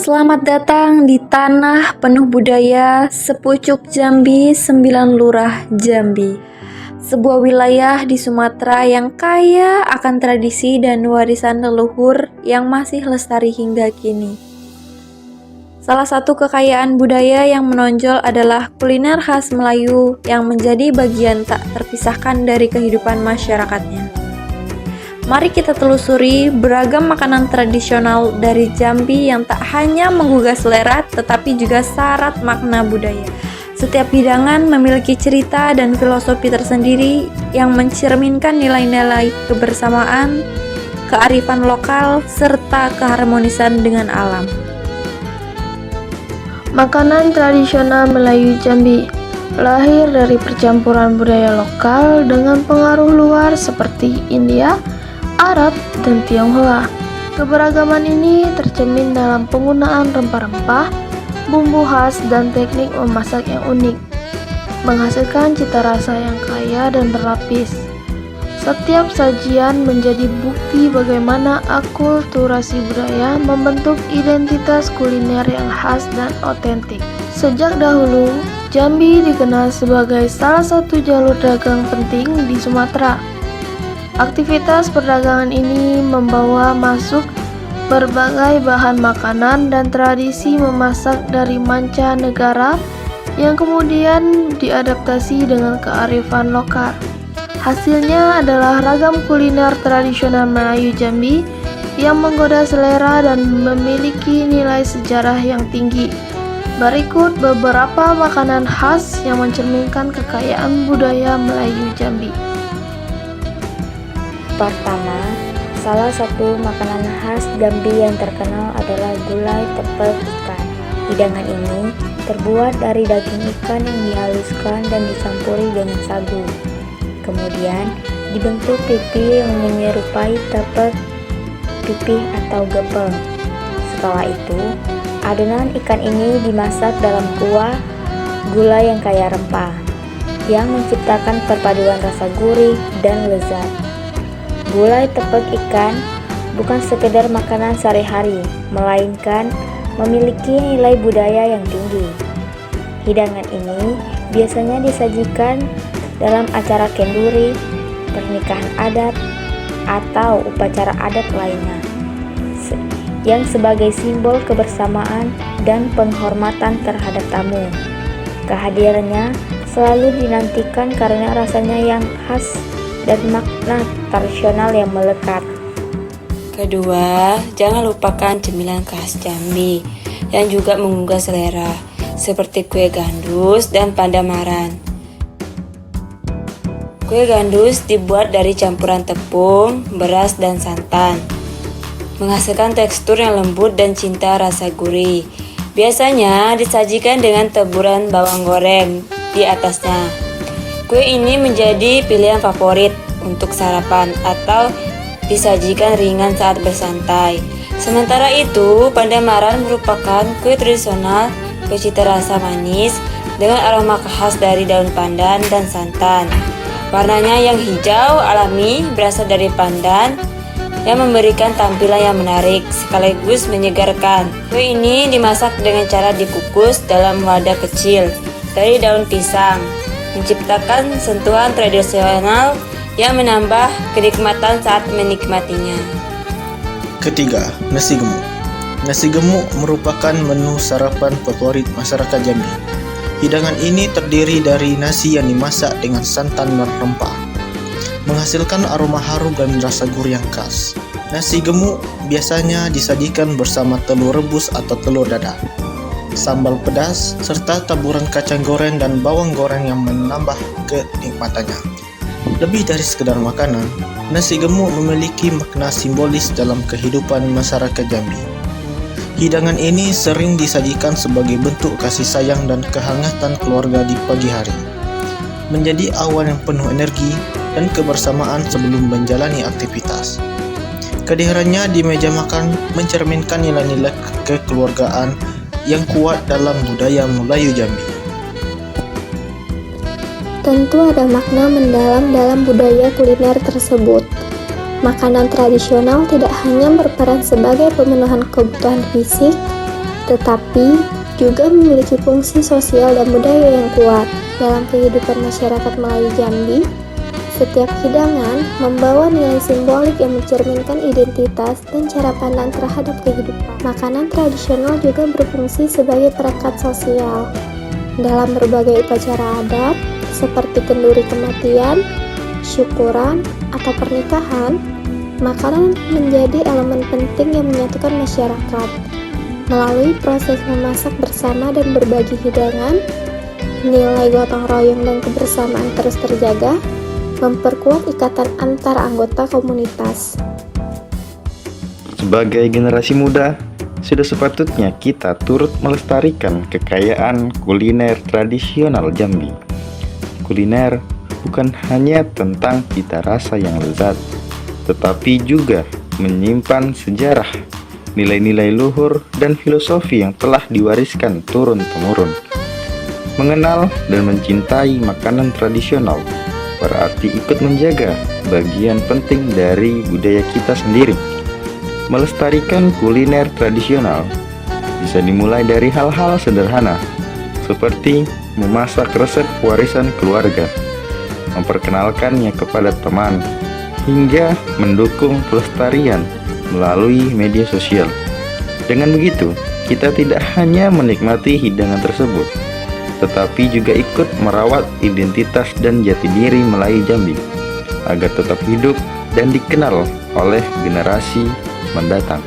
Selamat datang di tanah penuh budaya Sepucuk Jambi, 9 Lurah Jambi. Sebuah wilayah di Sumatera yang kaya akan tradisi dan warisan leluhur yang masih lestari hingga kini. Salah satu kekayaan budaya yang menonjol adalah kuliner khas Melayu yang menjadi bagian tak terpisahkan dari kehidupan masyarakatnya. Mari kita telusuri beragam makanan tradisional dari Jambi yang tak hanya menggugah selera tetapi juga syarat makna budaya. Setiap hidangan memiliki cerita dan filosofi tersendiri yang mencerminkan nilai-nilai kebersamaan, kearifan lokal, serta keharmonisan dengan alam. Makanan tradisional Melayu Jambi lahir dari percampuran budaya lokal dengan pengaruh luar seperti India, Arab, dan Tionghoa. Keberagaman ini tercermin dalam penggunaan rempah-rempah, bumbu khas, dan teknik memasak yang unik, menghasilkan cita rasa yang kaya dan berlapis. Setiap sajian menjadi bukti bagaimana akulturasi budaya membentuk identitas kuliner yang khas dan otentik. Sejak dahulu, Jambi dikenal sebagai salah satu jalur dagang penting di Sumatera. Aktivitas perdagangan ini membawa masuk berbagai bahan makanan dan tradisi memasak dari mancanegara yang kemudian diadaptasi dengan kearifan lokal. Hasilnya adalah ragam kuliner tradisional Melayu Jambi yang menggoda selera dan memiliki nilai sejarah yang tinggi. Berikut beberapa makanan khas yang mencerminkan kekayaan budaya Melayu Jambi. Pertama, salah satu makanan khas Jambi yang terkenal adalah gulai tepel ikan. Hidangan ini terbuat dari daging ikan yang dihaluskan dan dicampuri dengan sagu. Kemudian dibentuk pipi yang menyerupai tepel pipih atau gepeng. Setelah itu, adonan ikan ini dimasak dalam kuah gulai yang kaya rempah, yang menciptakan perpaduan rasa gurih dan lezat. Gulai tepek ikan bukan sekedar makanan sehari-hari, melainkan memiliki nilai budaya yang tinggi. Hidangan ini biasanya disajikan dalam acara kenduri, pernikahan adat, atau upacara adat lainnya, yang sebagai simbol kebersamaan dan penghormatan terhadap tamu. Kehadirannya selalu dinantikan karena rasanya yang khas dan makna tradisional yang melekat. Kedua, jangan lupakan cemilan khas Jambi yang juga menggugah selera, seperti kue gandus dan pandamaran. Kue gandus dibuat dari campuran tepung, beras, dan santan, menghasilkan tekstur yang lembut dan cinta rasa gurih. Biasanya disajikan dengan taburan bawang goreng di atasnya. Kue ini menjadi pilihan favorit untuk sarapan atau disajikan ringan saat bersantai. Sementara itu, pandamaran merupakan kue tradisional bercita rasa manis dengan aroma khas dari daun pandan dan santan. Warnanya yang hijau alami berasal dari pandan yang memberikan tampilan yang menarik sekaligus menyegarkan. Kue ini dimasak dengan cara dikukus dalam wadah kecil dari daun pisang, menciptakan sentuhan tradisional yang menambah kenikmatan saat menikmatinya. Ketiga, nasi gemuk. Nasi gemuk merupakan menu sarapan favorit masyarakat Jambi. Hidangan ini terdiri dari nasi yang dimasak dengan santan dan rempah, menghasilkan aroma harum dan rasa gurih yang khas. Nasi gemuk biasanya disajikan bersama telur rebus atau telur dadar, sambal pedas, serta taburan kacang goreng dan bawang goreng yang menambah kenikmatannya. Lebih dari sekedar makanan, nasi gemuk memiliki makna simbolis dalam kehidupan masyarakat Jambi. Hidangan ini sering disajikan sebagai bentuk kasih sayang dan kehangatan keluarga di pagi hari, menjadi awal yang penuh energi dan kebersamaan sebelum menjalani aktivitas. Kehadirannya di meja makan mencerminkan nilai-nilai kekeluargaan yang kuat dalam budaya Melayu Jambi. Tentu ada makna mendalam dalam budaya kuliner tersebut. Makanan tradisional tidak hanya berperan sebagai pemenuhan kebutuhan fisik, tetapi juga memiliki fungsi sosial dan budaya yang kuat. Dalam kehidupan masyarakat Melayu Jambi, setiap hidangan membawa nilai simbolik yang mencerminkan identitas dan cara pandang terhadap kehidupan. Makanan tradisional juga berfungsi sebagai perekat sosial. Dalam berbagai upacara adat, seperti kenduri kematian, syukuran, atau pernikahan, makanan menjadi elemen penting yang menyatukan masyarakat. Melalui proses memasak bersama dan berbagi hidangan, nilai gotong royong dan kebersamaan terus terjaga, memperkuat ikatan antar anggota komunitas. Sebagai generasi muda, sudah sepatutnya kita turut melestarikan kekayaan kuliner tradisional Jambi. Kuliner bukan hanya tentang cita rasa yang lezat, tetapi juga menyimpan sejarah, nilai-nilai luhur, dan filosofi yang telah diwariskan turun-temurun. Mengenal dan mencintai makanan tradisional berarti ikut menjaga bagian penting dari budaya kita sendiri. Melestarikan kuliner tradisional bisa dimulai dari hal-hal sederhana, seperti memasak resep warisan keluarga, memperkenalkannya kepada teman, hingga mendukung pelestarian melalui media sosial. Dengan begitu, kita tidak hanya menikmati hidangan tersebut, tetapi juga ikut merawat identitas dan jati diri Melayu Jambi agar tetap hidup dan dikenal oleh generasi mendatang.